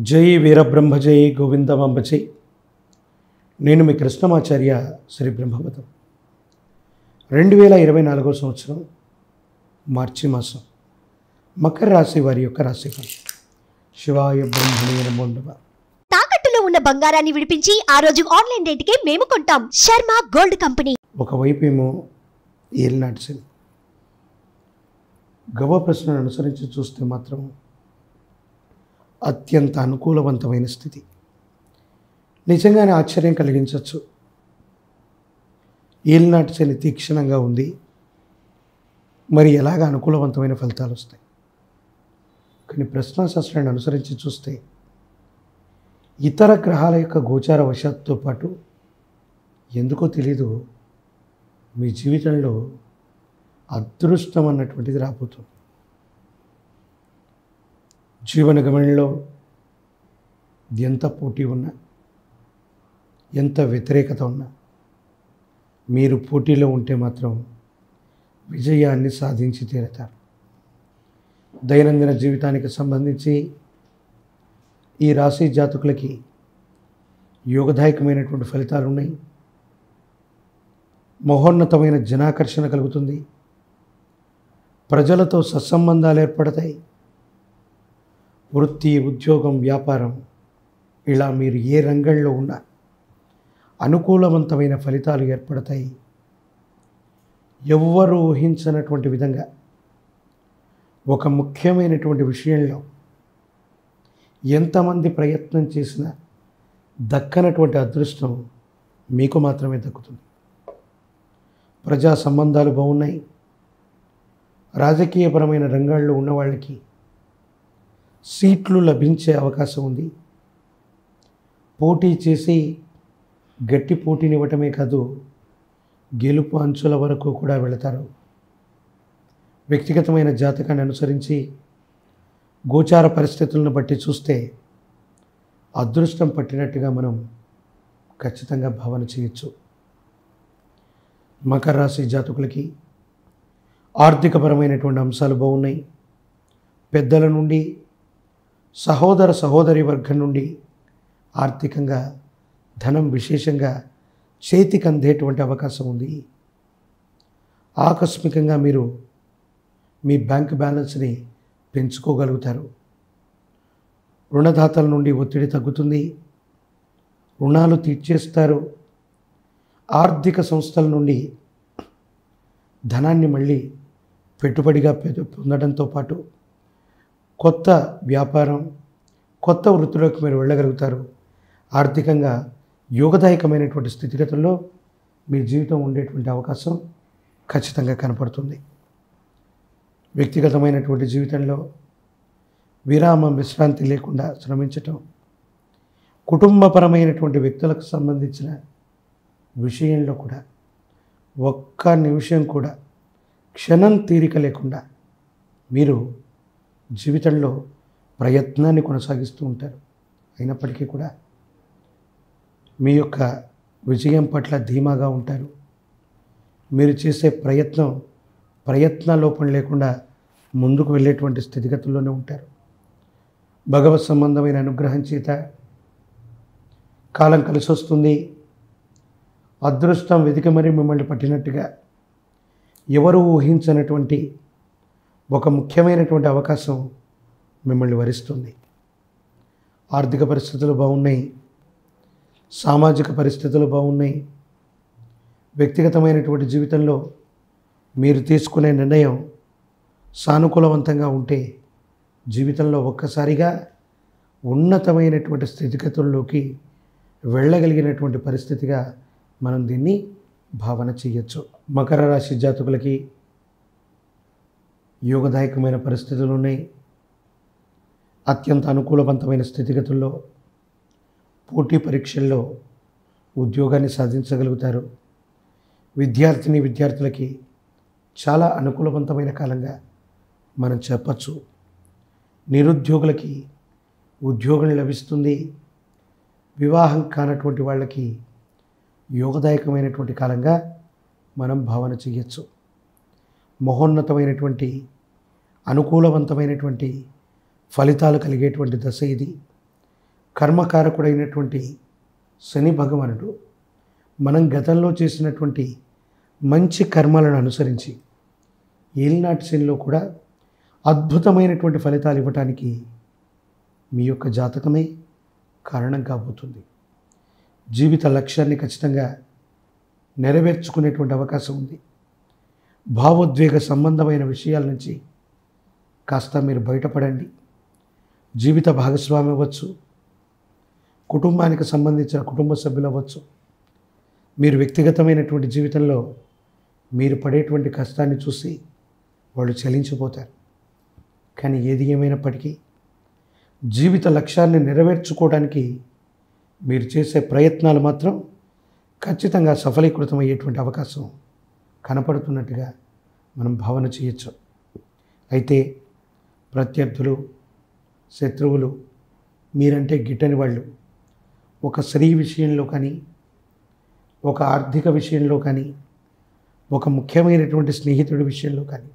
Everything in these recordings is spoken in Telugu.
జై వీరబ్రహ్మ జై గోవిందమాంబ జై. నేను మీ కృష్ణమాచార్య శ్రీ బ్రహ్మవతం. 2024 సంవత్సరం మార్చి మాసం మకర రాశి వారి యొక్క రాశిఫలం. శివాయ బ్రహ్మణే నమో నమః. తాకట్టులో ఉన్న బంగారాన్ని విడిపించి ఆ రోజు ఆన్లైన్ రేటుకే మేము కొంటాం. Sharma gold company. ఒకవైపు ఏమో ఏలినాటి శని. గవ ప్రశ్నను అనుసరించి చూస్తే మాత్రం అత్యంత అనుకూలవంతమైన స్థితి. నిజంగానే ఆశ్చర్యం కలిగించవచ్చు. ఏలినాటి శని తీక్షణంగా ఉంది, మరి ఎలాగ అనుకూలవంతమైన ఫలితాలు వస్తాయి? కానీ ప్రశ్నాశాస్త్రాన్ని అనుసరించి చూస్తే ఇతర గ్రహాల యొక్క గోచార వశాత్తో పాటు ఎందుకో తెలీదు మీ జీవితంలో అదృష్టం అన్నటువంటిది రాబోతుంది. జీవన గమనంలో ఎంత పోటీ ఉన్నా, ఎంత వ్యతిరేకత ఉన్నా, మీరు పోటీలో ఉంటే మాత్రం విజయాన్ని సాధించి తీరుతారు. దైనందిన జీవితానికి సంబంధించి ఈ రాశి జాతకులకి యోగదాయకమైనటువంటి ఫలితాలు ఉన్నాయి. మహోన్నతమైన జనాకర్షణ కలుగుతుంది. ప్రజలతో సత్సంబంధాలు ఏర్పడతాయి. వృత్తి, ఉద్యోగం, వ్యాపారం, ఇలా మీరు ఏ రంగంలో ఉన్నా అనుకూలవంతమైన ఫలితాలు ఏర్పడతాయి. ఎవ్వరూ ఊహించనటువంటి విధంగా ఒక ముఖ్యమైనటువంటి విషయంలో ఎంతమంది ప్రయత్నం చేసినా దక్కనటువంటి అదృష్టం మీకు మాత్రమే దక్కుతుంది. ప్రజా సంబంధాలు బాగున్నాయి. రాజకీయపరమైన రంగాల్లో ఉన్న వాళ్ళకి సీట్లు లభించే అవకాశం ఉంది. పోటీ చేసి గట్టి పోటీనివ్వటమే కాదు, గెలుపు అంచుల వరకు కూడా వెళతారు. వ్యక్తిగతమైన జాతకాన్ని అనుసరించి గోచార పరిస్థితులను బట్టి చూస్తే అదృష్టం పట్టినట్టుగా మనం ఖచ్చితంగా భావన చేయొచ్చు. మకర రాశి జాతకులకి ఆర్థికపరమైనటువంటి అంశాలు బాగున్నాయి. పెద్దల నుండి, సహోదర సహోదరి వర్గం నుండి ఆర్థికంగా ధనం విశేషంగా చేతికి అందేటువంటి అవకాశం ఉంది. ఆకస్మికంగా మీరు మీ బ్యాంక్ బ్యాలెన్స్ని పెంచుకోగలుగుతారు. రుణదాతల నుండి ఒత్తిడి తగ్గుతుంది. రుణాలు తీర్చేస్తారు. ఆర్థిక సంస్థల నుండి ధనాన్ని మళ్ళీ పెట్టుబడిగా పొందడంతో పాటు కొత్త వ్యాపారం, కొత్త వృత్తిలోకి మీరు వెళ్ళగలుగుతారు. ఆర్థికంగా యోగదాయకమైనటువంటి స్థితిగతుల్లో మీ జీవితం ఉండేటువంటి అవకాశం ఖచ్చితంగా కనపడుతుంది. వ్యక్తిగతమైనటువంటి జీవితంలో విరామం, విశ్రాంతి లేకుండా శ్రమించటం, కుటుంబపరమైనటువంటి వ్యక్తులకు సంబంధించిన విషయంలో కూడా ఒక్క నిమిషం కూడా క్షణం తీరిక లేకుండా మీరు జీవితంలో ప్రయత్నాన్ని కొనసాగిస్తూ ఉంటారు. అయినప్పటికీ కూడా మీ యొక్క విజయం పట్ల ధీమాగా ఉంటారు. మీరు చేసే ప్రయత్న లోపం లేకుండా ముందుకు వెళ్ళేటువంటి స్థితిగతుల్లోనే ఉంటారు. భగవత్ సంబంధమైన అనుగ్రహం చేత కాలం కలిసి వస్తుంది. అదృష్టం వెతికి మరీ మిమ్మల్ని పట్టినట్టుగా ఎవరు ఊహించనటువంటి ఒక ముఖ్యమైనటువంటి అవకాశం మిమ్మల్ని వరిస్తుంది. ఆర్థిక పరిస్థితులు బాగున్నాయి. సామాజిక పరిస్థితులు బాగున్నాయి. వ్యక్తిగతమైనటువంటి జీవితంలో మీరు తీసుకునే నిర్ణయం సానుకూలవంతంగా ఉంటే జీవితంలో ఒక్కసారిగా ఉన్నతమైనటువంటి స్థితిగతుల్లోకి వెళ్ళగలిగినటువంటి పరిస్థితిగా మనం దీన్ని భావన చేయొచ్చు. మకర రాశి జాతకులకి యోగదాయకమైన పరిస్థితులు ఉన్నాయి. అత్యంత అనుకూలవంతమైన స్థితిగతుల్లో పోటీ పరీక్షల్లో ఉద్యోగాన్ని సాధించగలుగుతారు. విద్యార్థులకి చాలా అనుకూలవంతమైన కాలంగా మనం చెప్పచ్చు. నిరుద్యోగులకి ఉద్యోగం లభిస్తుంది. వివాహం కానటువంటి వాళ్ళకి యోగదాయకమైనటువంటి కాలంగా మనం భావన చేయొచ్చు. మహోన్నతమైనటువంటి అనుకూలవంతమైనటువంటి ఫలితాలు కలిగేటువంటి దశ ఇది. కర్మకారకుడైనటువంటి శని భగవానుడు మనం గతంలో చేసినటువంటి మంచి కర్మలను అనుసరించి ఏలినాటి శనిలో కూడా అద్భుతమైనటువంటి ఫలితాలు ఇవ్వటానికి మీ యొక్క జాతకమే కారణం కాబోతుంది. జీవిత లక్ష్యాన్ని ఖచ్చితంగా నెరవేర్చుకునేటువంటి అవకాశం ఉంది. భావోద్వేగ సంబంధమైన విషయాల నుంచి కాస్త మీరు బయటపడండి. జీవిత భాగస్వామి అవ్వచ్చు, కుటుంబానికి సంబంధించిన కుటుంబ సభ్యులు అవ్వచ్చు, మీరు వ్యక్తిగతమైనటువంటి జీవితంలో మీరు పడేటువంటి కష్టాన్ని చూసి వాళ్ళు చలించిపోతారు. కానీ ఏది ఏమైనప్పటికీ జీవిత లక్ష్యాన్ని నెరవేర్చుకోవడానికి మీరు చేసే ప్రయత్నాలు మాత్రం ఖచ్చితంగా సఫలీకృతమయ్యేటువంటి అవకాశం కనపడుతున్నట్టుగా మనం భావన చేయొచ్చు. అయితే ప్రత్యర్థులు, శత్రువులు, మీరంటే గిట్టని వాళ్ళు ఒక స్త్రీ విషయంలో కానీ, ఒక ఆర్థిక విషయంలో కానీ, ఒక ముఖ్యమైనటువంటి స్నేహితుడి విషయంలో కానీ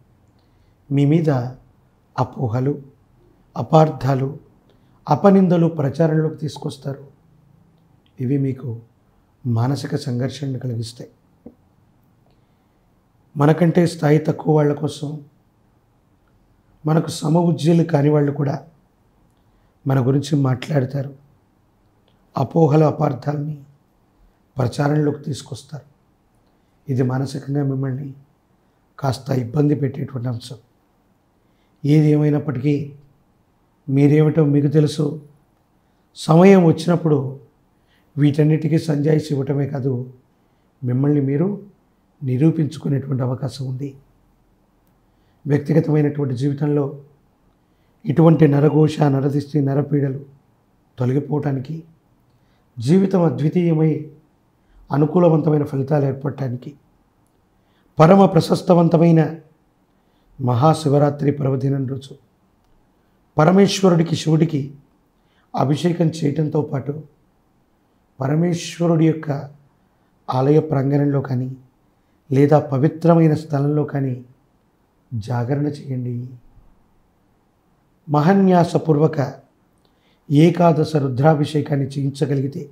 మీ మీద అపోహలు, అపార్థాలు, అపనిందలు ప్రచారంలోకి తీసుకొస్తారు. ఇవి మీకు మానసిక సంఘర్షణను కలిగిస్తాయి. మనకంటే స్థాయి తక్కువ వాళ్ళ కోసం, మనకు సమ ఉజ్జీలు కాని వాళ్ళు కూడా మన గురించి మాట్లాడతారు. అపోహలు, అపార్థాలని ప్రచారంలోకి తీసుకొస్తారు. ఇది మానసికంగా మిమ్మల్ని కాస్త ఇబ్బంది పెట్టేటువంటి అంశం. ఏది ఏమైనప్పటికీ మీరేమిటో మీకు తెలుసు. సమయం వచ్చినప్పుడు వీటన్నిటికీ సంజాయిషి ఇవ్వటమే కాదు, మిమ్మల్ని మీరు నిరూపించుకునేటువంటి అవకాశం ఉంది. వ్యక్తిగతమైనటువంటి జీవితంలో ఇటువంటి నరఘోష, నరదిష్టి, నరపీడలు తొలగిపోవటానికి, జీవితం అద్వితీయమై అనుకూలవంతమైన ఫలితాలు ఏర్పడటానికి పరమ ప్రశస్తవంతమైన మహాశివరాత్రి పర్వదినం రోజు పరమేశ్వరుడికి, శివుడికి అభిషేకం చేయటంతో పాటు పరమేశ్వరుడి యొక్క ఆలయ ప్రాంగణంలో కానీ లేదా పవిత్రమైన స్థలంలో కానీ జాగరణ చేయండి. మహాన్యాసపూర్వక ఏకాదశ రుద్రాభిషేకాన్ని చేయించగలిగితే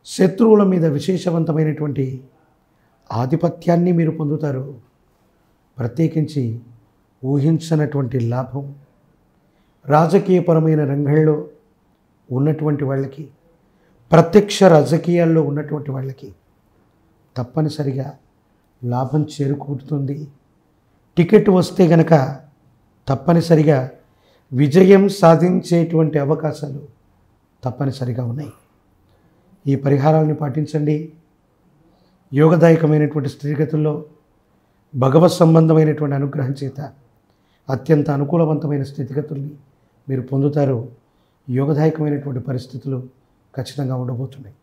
శత్రువుల మీద విశేషవంతమైనటువంటి ఆధిపత్యాన్ని మీరు పొందుతారు. ప్రత్యేకించి ఊహించనటువంటి లాభం రాజకీయపరమైన రంగంలో ఉన్నటువంటి వాళ్ళకి, ప్రత్యక్ష రాజకీయాల్లో ఉన్నటువంటి వాళ్ళకి తప్పనిసరిగా లాభం చేరుకుంటుంది. టికెట్ వస్తే గనక తప్పనిసరిగా విజయం సాధించేటువంటి అవకాశాలు తప్పనిసరిగా ఉన్నాయి. ఈ పరిహారాలను పాటించండి. యోగదాయకమైనటువంటి స్థితిగతుల్లో భగవత్ సంబంధమైనటువంటి అనుగ్రహం చేత అత్యంత అనుకూలవంతమైన స్థితిగతుల్ని మీరు పొందుతారు. యోగదాయకమైనటువంటి పరిస్థితులు ఖచ్చితంగా ఉండబోతున్నాయి.